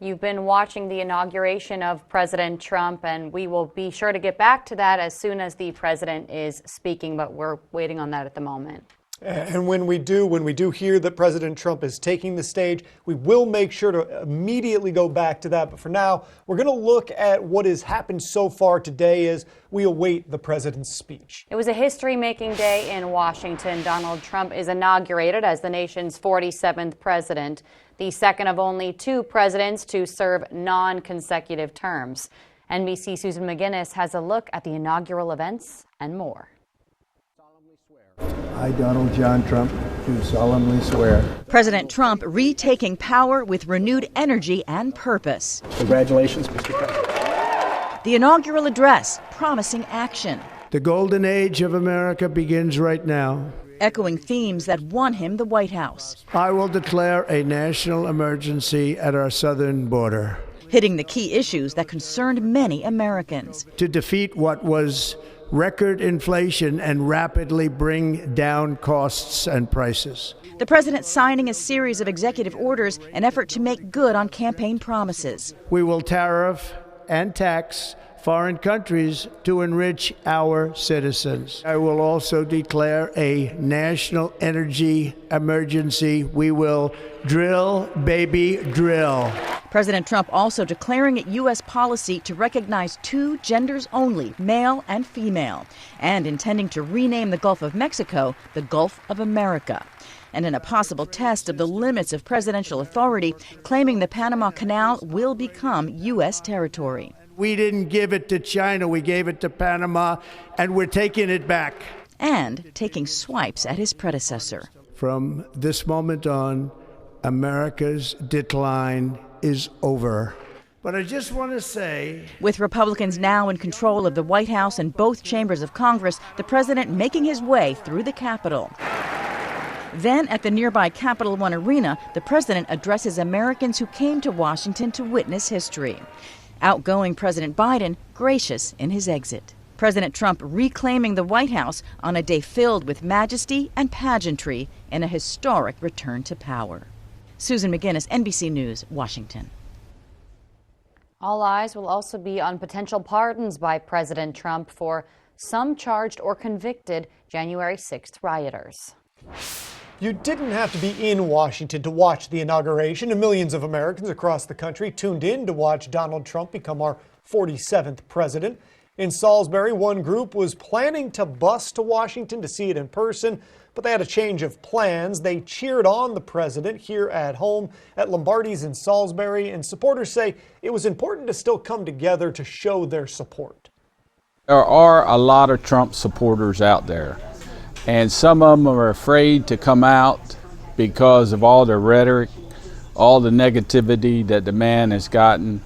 You've been watching the inauguration of President Trump, and we will be sure to get back to that as soon as the president is speaking, but we're waiting on that at the moment. And when we do hear that President Trump is taking the stage, we will make sure to immediately go back to that. But for now, we're going to look at what has happened so far today as we await the president's speech. It was a history-making day in Washington. Donald Trump is inaugurated as the nation's 47th president, the second of only two presidents to serve non-consecutive terms. NBC's Susan McGinnis has a look at the inaugural events and more. I, Donald John Trump, do solemnly swear. President Trump retaking power with renewed energy and purpose. Congratulations, Mr. President. The inaugural address promising action. The golden age of America begins right now. Echoing themes that won him the White House. I will declare a national emergency at our southern border. Hitting the key issues that concerned many Americans. To defeat what was record inflation and rapidly bring down costs and prices. The president signing a series of executive orders, an effort to make good on campaign promises. We will tariff and tax foreign countries to enrich our citizens. I will also declare a national energy emergency. We will drill, baby, drill. President Trump also declaring it U.S. policy to recognize two genders only, male and female, and intending to rename the Gulf of Mexico the Gulf of America. And in a possible test of the limits of presidential authority, claiming the Panama Canal will become U.S. territory. We didn't give it to China, we gave it to Panama, and we're taking it back. And taking swipes at his predecessor. From this moment on, America's decline is over. But I just want to say, with Republicans now in control of the White House and both chambers of Congress, the president making his way through the Capitol. Then at the nearby Capital One Arena, the president addresses Americans who came to Washington to witness history. Outgoing President Biden gracious in his exit. President Trump reclaiming the White House on a day filled with majesty and pageantry in a historic return to power. Susan McGinnis, NBC News, Washington. All eyes will also be on potential pardons by President Trump for some charged or convicted January 6th rioters. You didn't have to be in Washington to watch the inauguration, and millions of Americans across the country tuned in to watch Donald Trump become our 47th president. In Salisbury, one group was planning to bus to Washington to see it in person, but they had a change of plans. They cheered on the president here at home at Lombardi's in Salisbury, and supporters say it was important to still come together to show their support. There are a lot of Trump supporters out there, and some of them are afraid to come out because of all the rhetoric, all the negativity that the man has gotten,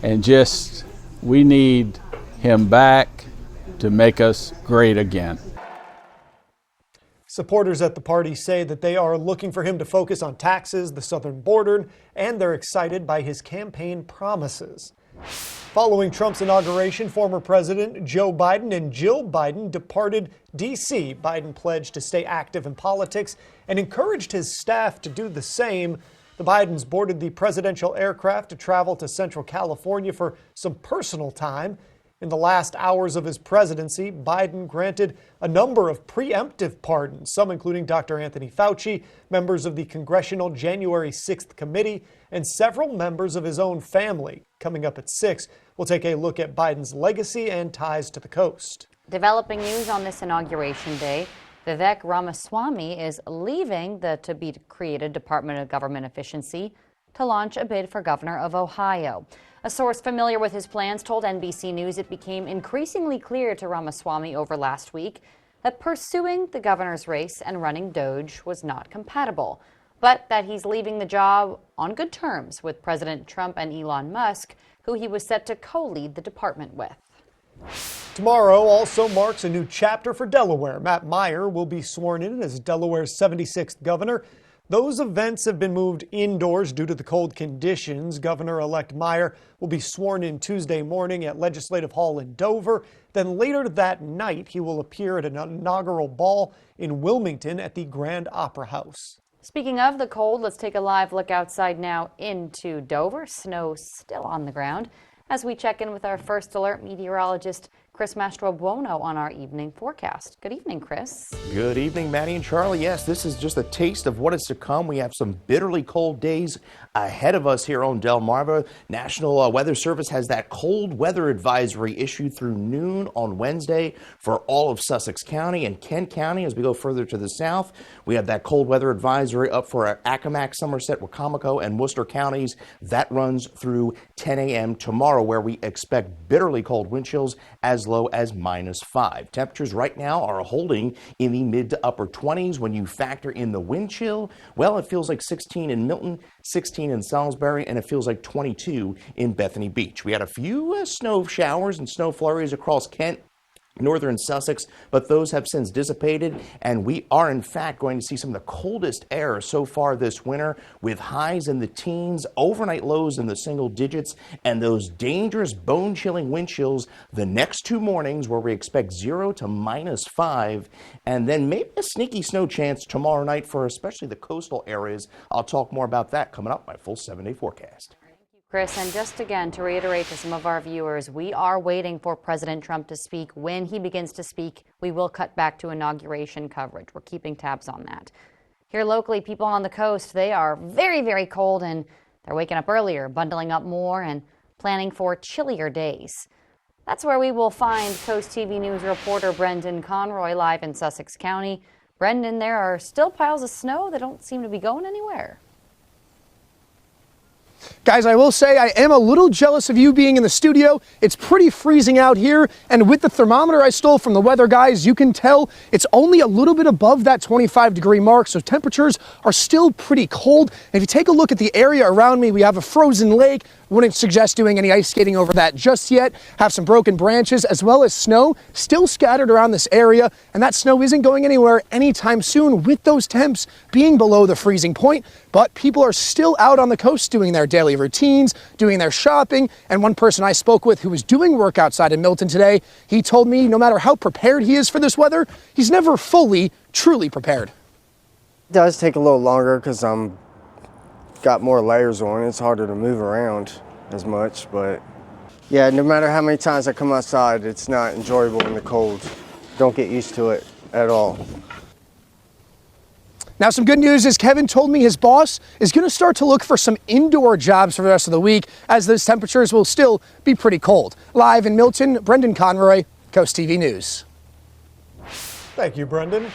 and just we need him back to make us great again. Supporters at the party say that they are looking for him to focus on taxes, the southern border, and they're excited by his campaign promises. Following Trump's inauguration, former President Joe Biden and Jill Biden departed D.C. Biden pledged to stay active in politics and encouraged his staff to do the same. The Bidens boarded the presidential aircraft to travel to Central California for some personal time. In the last hours of his presidency, Biden granted a number of preemptive pardons, some including Dr. Anthony Fauci, members of the Congressional January 6th Committee, and several members of his own family. Coming up at 6, we'll take a look at Biden's legacy and ties to the coast. Developing news on this inauguration day, Vivek Ramaswamy is leaving the to-be-created Department of Government Efficiency to launch a bid for governor of Ohio. A source familiar with his plans told NBC News it became increasingly clear to Ramaswamy over last week that pursuing the governor's race and running DOJ was not compatible, but that he's leaving the job on good terms with President Trump and Elon Musk, who he was set to co-lead the department with. Tomorrow also marks a new chapter for Delaware. Matt Meyer will be sworn in as Delaware's 76th governor. Those events have been moved indoors due to the cold conditions. Governor-elect Meyer will be sworn in Tuesday morning at Legislative Hall in Dover. Then later that night, he will appear at an inaugural ball in Wilmington at the Grand Opera House. Speaking of the cold, let's take a live look outside now into Dover. Snow still on the ground as we check in with our first alert meteorologist, Chris Mastrobuono, on our evening forecast. Good evening, Chris. Good evening, Maddie and Charlie. Yes, this is just a taste of what is to come. We have some bitterly cold days ahead of us here on Delmarva. National Weather Service has that cold weather advisory issued through noon on Wednesday for all of Sussex County and Kent County. As we go further to the south, we have that cold weather advisory up for Accomack, Somerset, Wacomico, and Worcester counties. That runs through 10 a.m. tomorrow, where we expect bitterly cold wind chills as low as -5. Temperatures right now are holding in the mid to upper 20s. When you factor in the wind chill, well, it feels like 16 in Milton, 16 in Salisbury, and it feels like 22 in Bethany Beach. We had a few snow showers and snow flurries across Kent, northern Sussex, but those have since dissipated, and we are in fact going to see some of the coldest air so far this winter, with highs in the teens, overnight lows in the single digits, and those dangerous bone-chilling wind chills the next 2 mornings, where we expect 0 to -5, and then maybe a sneaky snow chance tomorrow night for especially the coastal areas. I'll talk more about that coming up, my full 7-day forecast. Chris, and just again to reiterate to some of our viewers, we are waiting for President Trump to speak. When he begins to speak, we will cut back to inauguration coverage. We're keeping tabs on that. Here locally, people on the coast, they are very, very cold, and they're waking up earlier, bundling up more, and planning for chillier days. That's where we will find Coast TV News reporter Brendan Conroy live in Sussex County. Brendan, there are still piles of snow that don't seem to be going anywhere. Guys, I will say I am a little jealous of you being in the studio. It's pretty freezing out here, and with the thermometer I stole from the weather guys, you can tell it's only a little bit above that 25-degree mark, so temperatures are still pretty cold. And if you take a look at the area around me, we have a frozen lake. Wouldn't suggest doing any ice skating over that just yet. Have some broken branches as well as snow still scattered around this area, and that snow isn't going anywhere anytime soon with those temps being below the freezing point. But people are still out on the coast doing their daily routines, doing their shopping, and one person I spoke with who was doing work outside in Milton today, he told me no matter how prepared he is for this weather, he's never fully, truly prepared. It does take a little longer because I'm got more layers on. It's harder to move around as much, but yeah, no matter how many times I come outside, it's not enjoyable in the cold. Don't get used to it at all. Now, some good news is Kevin told me his boss is going to start to look for some indoor jobs for the rest of the week, as those temperatures will still be pretty cold. Live in Milton, Brendan Conroy, Coast TV News. Thank you, Brendan.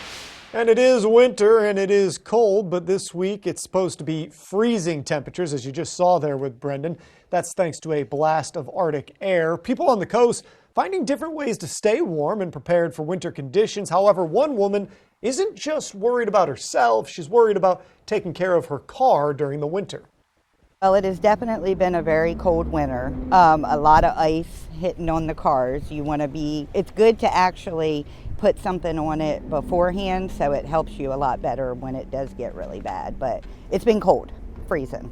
And it is winter and it is cold, but this week it's supposed to be freezing temperatures, as you just saw there with Brendan. That's thanks to a blast of Arctic air. People on the coast finding different ways to stay warm and prepared for winter conditions. However, one woman isn't just worried about herself, she's worried about taking care of her car during the winter. Well, it has definitely been a very cold winter. A lot of ice hitting on the cars. It's good to actually put something on it beforehand so it helps you a lot better when it does get really bad. But it's been cold, freezing.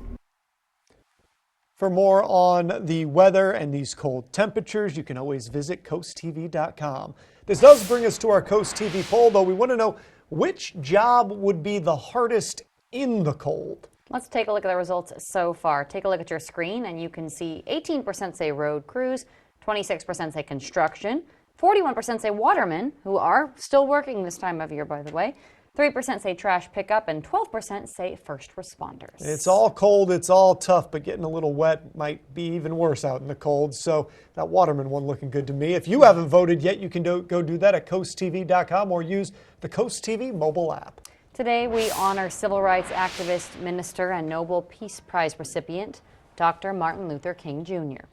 For more on the weather and these cold temperatures, you can always visit CoastTV.com. This does bring us to our Coast TV poll, though. We want to know which job would be the hardest in the cold. Let's take a look at the results so far. Take a look at your screen and you can see 18% say road crews, 26% say construction, 41% say watermen, who are still working this time of year, by the way. 3% say trash pickup, and 12% say first responders. It's all cold, it's all tough, but getting a little wet might be even worse out in the cold. So that waterman one looking good to me. If you haven't voted yet, you can go do that at CoastTV.com or use the Coast TV mobile app. Today, we honor civil rights activist, minister, and Nobel Peace Prize recipient, Dr. Martin Luther King, Jr.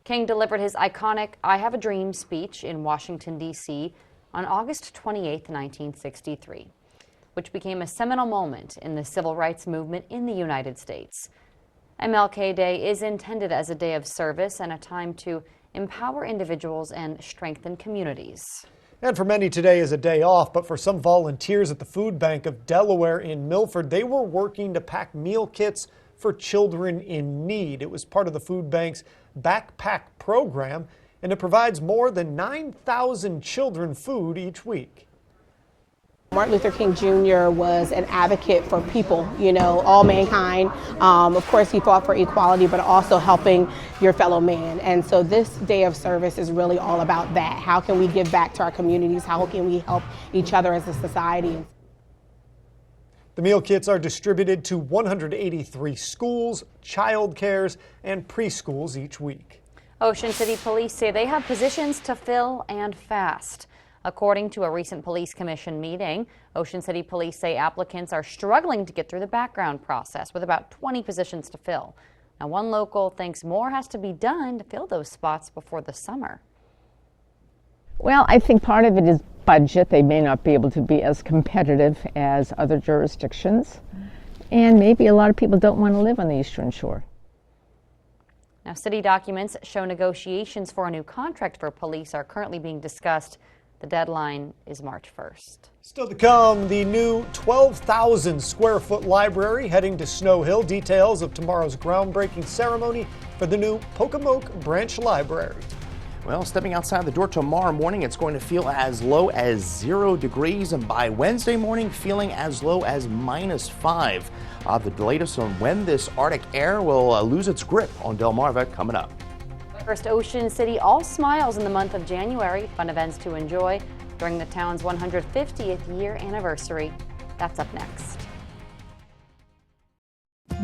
King delivered his iconic I Have a Dream speech in Washington, D.C. on August 28, 1963, which became a seminal moment in the civil rights movement in the United States. MLK Day is intended as a day of service and a time to empower individuals and strengthen communities. And for many, today is a day off, but for some volunteers at the Food Bank of Delaware in Milford, they were working to pack meal kits for children in need. It was part of the Food Bank's backpack program, and it provides more than 9,000 children food each week. Martin Luther King Jr. was an advocate for people, all mankind. Of course, he fought for equality, but also helping your fellow man. And so this day of service is really all about that. How can we give back to our communities? How can we help each other as a society? The meal kits are distributed to 183 schools, child cares, and preschools each week. Ocean City Police say they have positions to fill and fast. According to a recent police commission meeting, Ocean City Police say applicants are struggling to get through the background process with about 20 positions to fill. Now, one local thinks more has to be done to fill those spots before the summer. Well, I think part of it is budget. They may not be able to be as competitive as other jurisdictions. And maybe a lot of people don't want to live on the Eastern Shore. Now, city documents show negotiations for a new contract for police are currently being discussed. The deadline is March 1st. Still to come, the new 12,000 square foot library heading to Snow Hill. Details of tomorrow's groundbreaking ceremony for the new Pocomoke Branch Library. Well, stepping outside the door tomorrow morning, it's going to feel as low as 0 degrees, and by Wednesday morning, feeling as low as -5. The latest on when this Arctic air will lose its grip on Delmarva coming up. First, Ocean City all smiles in the month of January. Fun events to enjoy during the town's 150th year anniversary. That's up next.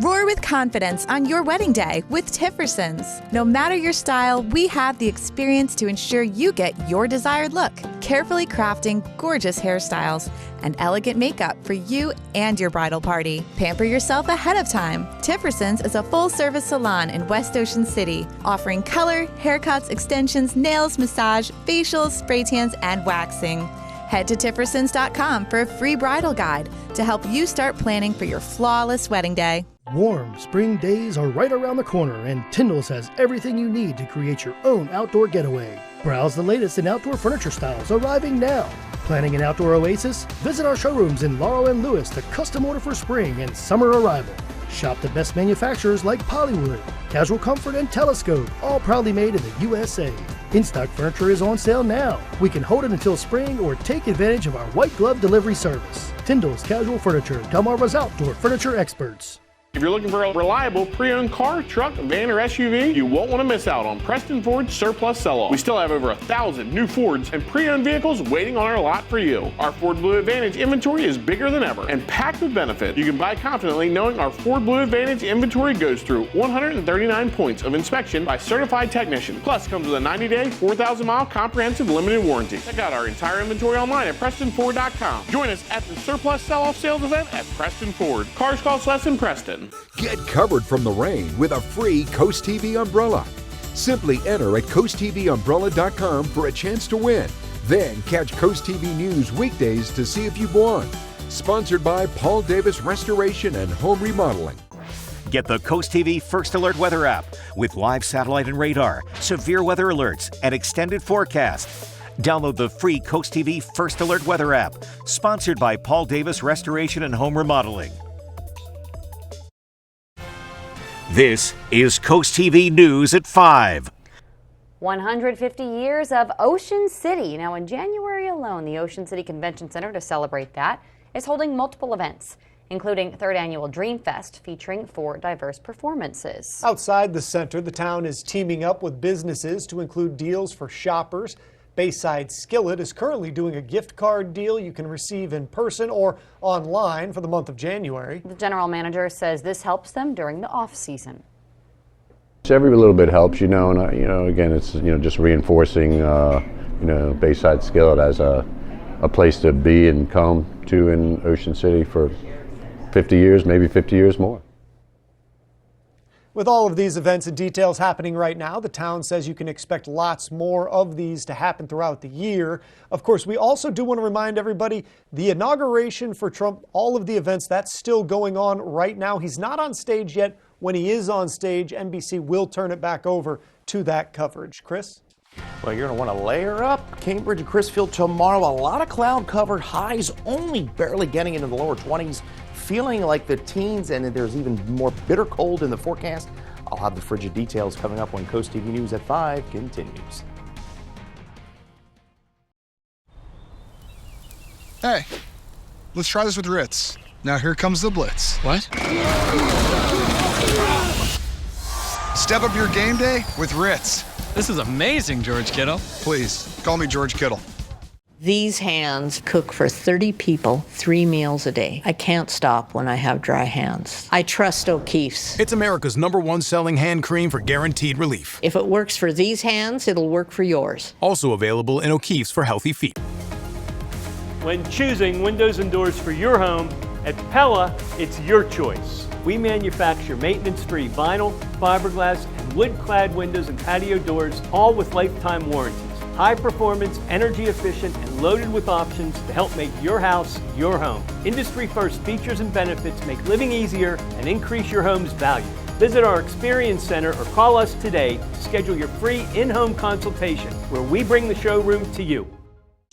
Roar with confidence on your wedding day with Tiffersons. No matter your style, we have the experience to ensure you get your desired look. Carefully crafting gorgeous hairstyles and elegant makeup for you and your bridal party. Pamper yourself ahead of time. Tiffersons is a full-service salon in West Ocean City, offering color, haircuts, extensions, nails, massage, facials, spray tans, and waxing. Head to Tiffersons.com for a free bridal guide to help you start planning for your flawless wedding day. Warm spring days are right around the corner, and Tyndall's has everything you need to create your own outdoor getaway. Browse the latest in outdoor furniture styles arriving now. Planning an outdoor oasis? Visit our showrooms in Laurel and Lewis to custom order for spring and summer arrival. Shop the best manufacturers like Polywood, Casual Comfort, and Telescope, all proudly made in the USA. In-stock furniture is on sale now. We can hold it until spring or take advantage of our white glove delivery service. Tyndall's Casual Furniture, Delmarva's outdoor furniture experts. If you're looking for a reliable pre-owned car, truck, van, or SUV, you won't want to miss out on Preston Ford's Surplus Sell-Off. We still have over 1,000 new Fords and pre-owned vehicles waiting on our lot for you. Our Ford Blue Advantage inventory is bigger than ever and packed with benefits. You can buy confidently knowing our Ford Blue Advantage inventory goes through 139 points of inspection by certified technicians. Plus, comes with a 90-day, 4,000-mile comprehensive limited warranty. Check out our entire inventory online at PrestonFord.com. Join us at the Surplus Sell-Off sales event at Preston Ford. Cars cost less in Preston. Get covered from the rain with a free CoastTV umbrella. Simply enter at CoastTVumbrella.com for a chance to win. Then catch CoastTV News weekdays to see if you've won. Sponsored by Paul Davis Restoration and Home Remodeling. Get the CoastTV First Alert weather app with live satellite and radar, severe weather alerts, and extended forecast. Download the free CoastTV First Alert weather app, sponsored by Paul Davis Restoration and Home Remodeling. This is Coast TV News at 5. 150 years of Ocean City. Now, in January alone, the Ocean City Convention Center, to celebrate that, is holding multiple events, including 3rd Annual Dream Fest, featuring 4 diverse performances. Outside the center, the town is teaming up with businesses to include deals for shoppers. Bayside Skillet is currently doing a gift card deal you can receive in person or online for the month of January. The general manager says this helps them during the off-season. Every little bit helps, and again, it's just reinforcing, Bayside Skillet as a place to be and come to in Ocean City for 50 years, maybe 50 years more. With all of these events and details happening right now, the town says you can expect lots more of these to happen throughout the year. Of course, we also do want to remind everybody the inauguration for Trump, all of the events, that's still going on right now. He's not on stage yet. When he is on stage, NBC will turn it back over to that coverage. Chris? Well, you're going to want to layer up. Cambridge and Crisfield tomorrow. A lot of cloud covered, highs only barely getting into the lower 20s. Feeling like the teens, and there's even more bitter cold in the forecast. I'll have the frigid details coming up when Coast TV News at 5 continues. Hey, Let's try this with Ritz. Now here comes the blitz. What? Step up your game day with Ritz. This is amazing, George Kittle. Please, call me George Kittle. These hands cook for 30 people 3 meals a day. I can't stop when I have dry hands. I trust O'Keeffe's. It's America's #1 selling hand cream for guaranteed relief. If it works for these hands, it'll work for yours. Also available in O'Keeffe's for healthy feet. When choosing windows and doors for your home, at Pella, it's your choice. We manufacture maintenance-free vinyl, fiberglass, and wood-clad windows and patio doors, all with lifetime warranties. High performance, energy efficient, and loaded with options to help make your house your home. Industry first features and benefits make living easier and increase your home's value. Visit our Experience Center or call us today to schedule your free in-home consultation where we bring the showroom to you.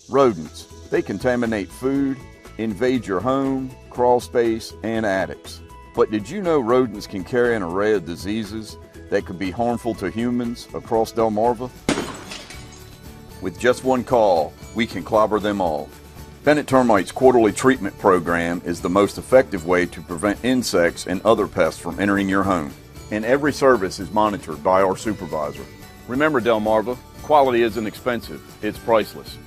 Rodents. They contaminate food, invade your home, crawl space, and attics. But did you know rodents can carry an array of diseases that could be harmful to humans across Delmarva? With just one call, we can clobber them all. Bennett Termite's quarterly treatment program is the most effective way to prevent insects and other pests from entering your home. And every service is monitored by our supervisor. Remember, Delmarva, quality isn't expensive, it's priceless.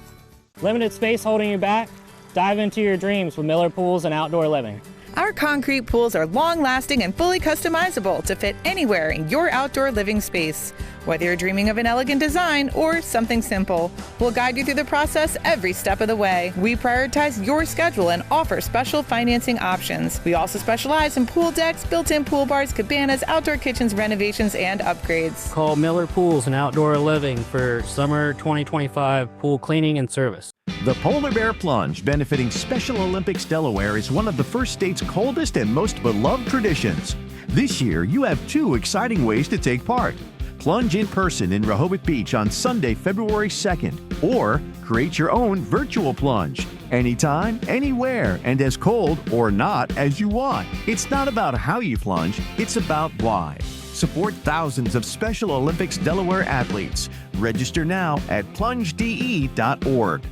Limited space holding you back? Dive into your dreams with Miller Pools and Outdoor Living. Our concrete pools are long-lasting and fully customizable to fit anywhere in your outdoor living space. Whether you're dreaming of an elegant design or something simple, we'll guide you through the process every step of the way. We prioritize your schedule and offer special financing options. We also specialize in pool decks, built-in pool bars, cabanas, outdoor kitchens, renovations, and upgrades. Call Miller Pools and Outdoor Living for summer 2025 pool cleaning and service. The Polar Bear Plunge, benefiting Special Olympics Delaware, is one of the first state's coldest and most beloved traditions. This year, you have 2 exciting ways to take part. Plunge in person in Rehoboth Beach on Sunday, February 2nd, or create your own virtual plunge. Anytime, anywhere, and as cold or not as you want. It's not about how you plunge, it's about why. Support thousands of Special Olympics Delaware athletes. Register now at plungede.org.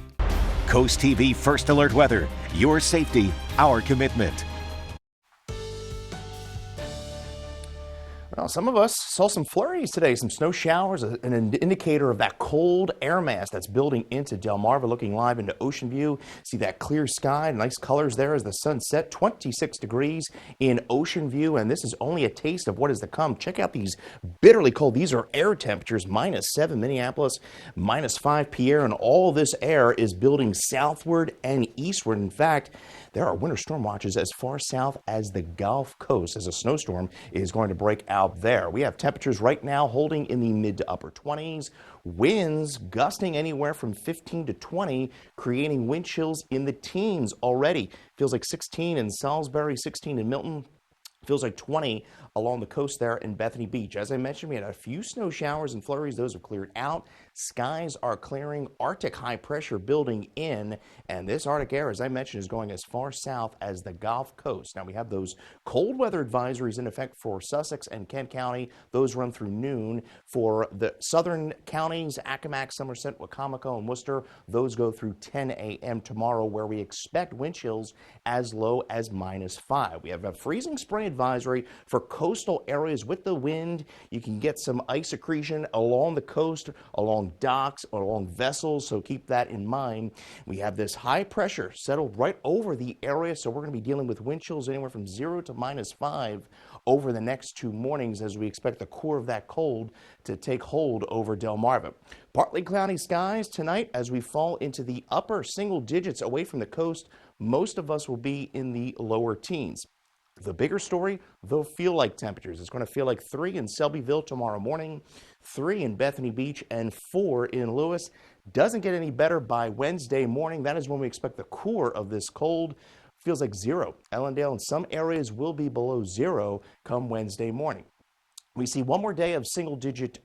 Coast TV First Alert Weather. Your safety, our commitment. Well, some of us saw some flurries today, some snow showers, an indicator of that cold air mass that's building into Delmarva. Looking live into Ocean View, see that clear sky, nice colors there as the sun set, 26 degrees in Ocean View, and this is only a taste of what is to come. Check out these bitterly cold, these are air temperatures, -7 Minneapolis, -5 Pierre, and all this air is building southward and eastward. In fact, there are winter storm watches as far south as the Gulf Coast as a snowstorm is going to break out there. We have temperatures right now holding in the mid to upper 20s, winds gusting anywhere from 15 to 20, creating wind chills in the teens already. Feels like 16 in Salisbury, 16 in Milton. Feels like 20 along the coast there in Bethany Beach. As I mentioned, we had a few snow showers and flurries. Those have cleared out. Skies are clearing. Arctic high pressure building in. And this Arctic air, as I mentioned, is going as far south as the Gulf Coast. Now, we have those cold weather advisories in effect for Sussex and Kent County. Those run through noon. For the southern counties, Accomack, Somerset, Wacomico, and Worcester, those go through 10 a.m. tomorrow, where we expect wind chills as low as -5. We have a freezing spring advisory for coastal areas with the wind. You can get some ice accretion along the coast, along docks, along vessels, so keep that in mind. We have this high pressure settled right over the area, so we're going to be dealing with wind chills anywhere from 0 to -5 over the next 2 mornings, as we expect the core of that cold to take hold over Delmarva. Partly cloudy skies tonight as we fall into the upper single digits away from the coast. Most of us will be in the lower teens. The bigger story, they'll feel like temperatures. It's going to feel like 3 in Selbyville tomorrow morning, 3 in Bethany Beach, and 4 in Lewis. Doesn't get any better by Wednesday morning. That is when we expect the core of this cold. Feels like 0. Ellendale and some areas will be below 0 come Wednesday morning. We see one more day of single-digit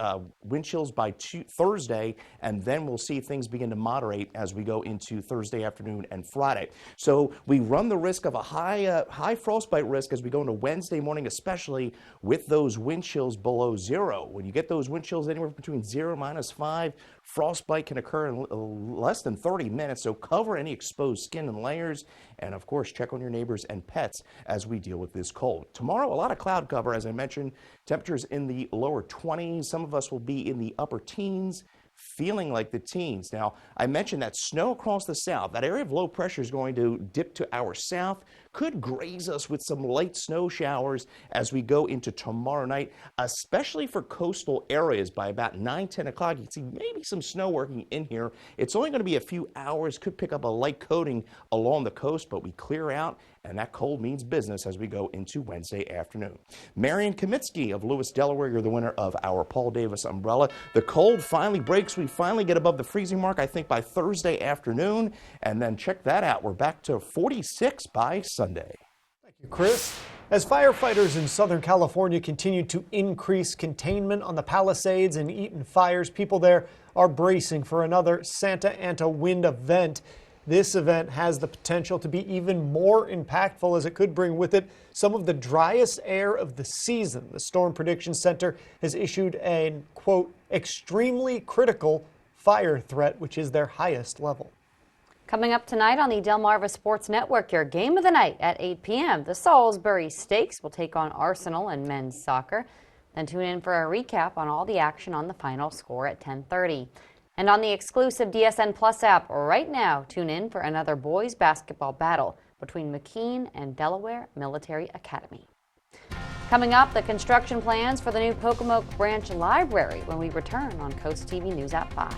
wind chills by Thursday, and then we'll see things begin to moderate as we go into Thursday afternoon and Friday. So we run the risk of a high frostbite risk as we go into Wednesday morning, especially with those wind chills below 0. When you get those wind chills anywhere between 0 and -5, Frostbite can occur in less than 30 minutes, so cover any exposed skin and layers. And of course, check on your neighbors and pets as we deal with this cold. Tomorrow, a lot of cloud cover, as I mentioned. Temperatures in the lower 20s. Some of us will be in the upper teens, feeling like the teens. Now, I mentioned that snow across the south. That area of low pressure is going to dip to our south, could graze us with some light snow showers as we go into tomorrow night, especially for coastal areas. By about 9, 10 o'clock, you can see maybe some snow working in here. It's only going to be a few hours, could pick up a light coating along the coast, but we clear out, and that cold means business as we go into Wednesday afternoon. Marion Kamitsky of Lewis, Delaware, you're the winner of our Paul Davis umbrella. The cold finally breaks. We finally get above the freezing mark, I think, by Thursday afternoon. And then check that out. We're back to 46 by Sunday. Thank you, Chris. As firefighters in Southern California continue to increase containment on the Palisades and Eaton fires, people there are bracing for another Santa Ana wind event. This event has the potential to be even more impactful as it could bring with it some of the driest air of the season. The Storm Prediction Center has issued a, quote, extremely critical fire threat, which is their highest level. Coming up tonight on the Delmarva Sports Network, your game of the night at 8 p.m. The Salisbury Stakes will take on Arsenal in men's soccer. Then tune in for a recap on all the action on the final score at 10:30. And on the exclusive DSN Plus app right now, tune in for another boys basketball battle between McKean and Delaware Military Academy. Coming up, the construction plans for the new Pocomoke Branch Library when we return on Coast TV News at 5.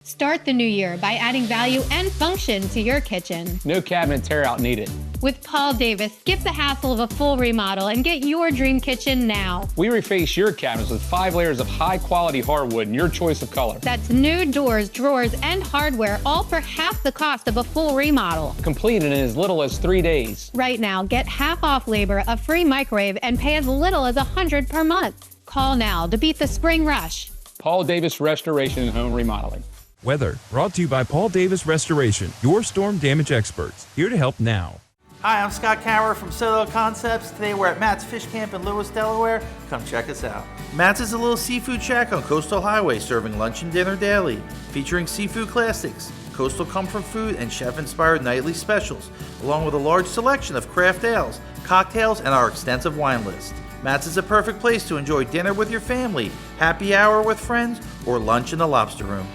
Start the new year by adding value and function to your kitchen. No cabinet tear-out needed. With Paul Davis, skip the hassle of a full remodel and get your dream kitchen now. We reface your cabinets with 5 layers of high-quality hardwood and your choice of color. That's new doors, drawers, and hardware, all for half the cost of a full remodel. Completed in as little as 3 days. Right now, get half off labor, a free microwave, and pay as little as $100 per month. Call now to beat the spring rush. Paul Davis Restoration and Home Remodeling. Weather brought to you by Paul Davis Restoration, your storm damage experts, here to help now. Hi, I'm Scott Cower from Solo Concepts. Today we're at Matt's Fish Camp in Lewis, Delaware. Come check us out. Matt's is a little seafood shack on Coastal Highway, serving lunch and dinner daily, featuring seafood classics, coastal comfort food, and chef-inspired nightly specials, along with a large selection of craft ales, cocktails, and our extensive wine list. Matt's is a perfect place to enjoy dinner with your family, happy hour with friends, or lunch in the lobster room.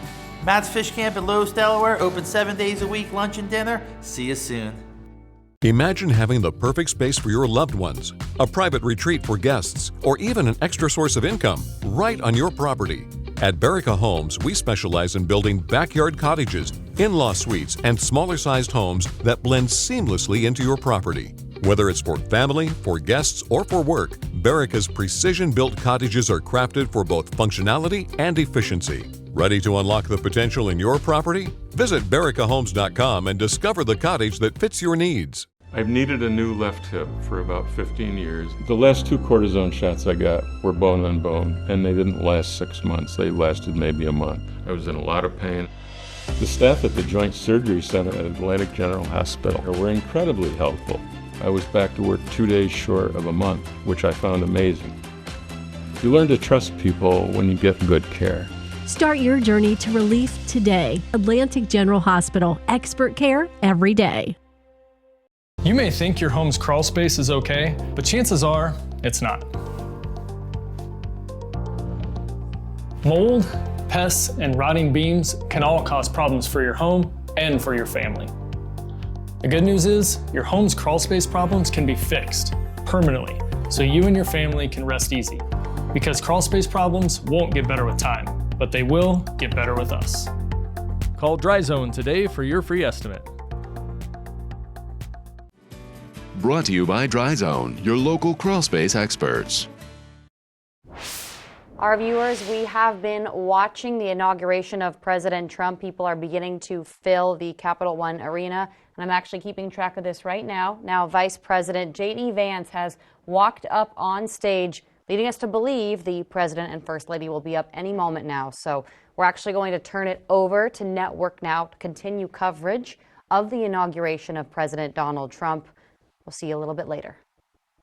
Matt's Fish Camp in Lewis, Delaware, open 7 days a week, lunch and dinner. See you soon. Imagine having the perfect space for your loved ones, a private retreat for guests, or even an extra source of income right on your property. At Berica Homes, we specialize in building backyard cottages, in-law suites, and smaller-sized homes that blend seamlessly into your property. Whether it's for family, for guests, or for work, Berica's precision-built cottages are crafted for both functionality and efficiency. Ready to unlock the potential in your property? Visit bericahomes.com and discover the cottage that fits your needs. I've needed a new left hip for about 15 years. The last 2 cortisone shots I got were bone on bone, and they didn't last 6 months. They lasted maybe a month. I was in a lot of pain. The staff at the Joint Surgery Center at Atlantic General Hospital were incredibly helpful. I was back to work 2 days short of a month, which I found amazing. You learn to trust people when you get good care. Start your journey to relief today. Atlantic General Hospital, expert care every day. You may think your home's crawl space is okay, but chances are it's not. Mold, pests, and rotting beams can all cause problems for your home and for your family. The good news is your home's crawl space problems can be fixed permanently, so you and your family can rest easy. Because crawl space problems won't get better with time, but they will get better with us. Call Dry Zone today for your free estimate. Brought to you by Dry Zone, your local crawl space experts. Our viewers, we have been watching the inauguration of President Trump. People are beginning to fill the Capital One Arena, and I'm actually keeping track of this right now. Now, Vice President J.D. Vance has walked up on stage, leading us to believe the President and First Lady will be up any moment now. So we're actually going to turn it over to Network Now to continue coverage of the inauguration of President Donald Trump. We'll see you a little bit later.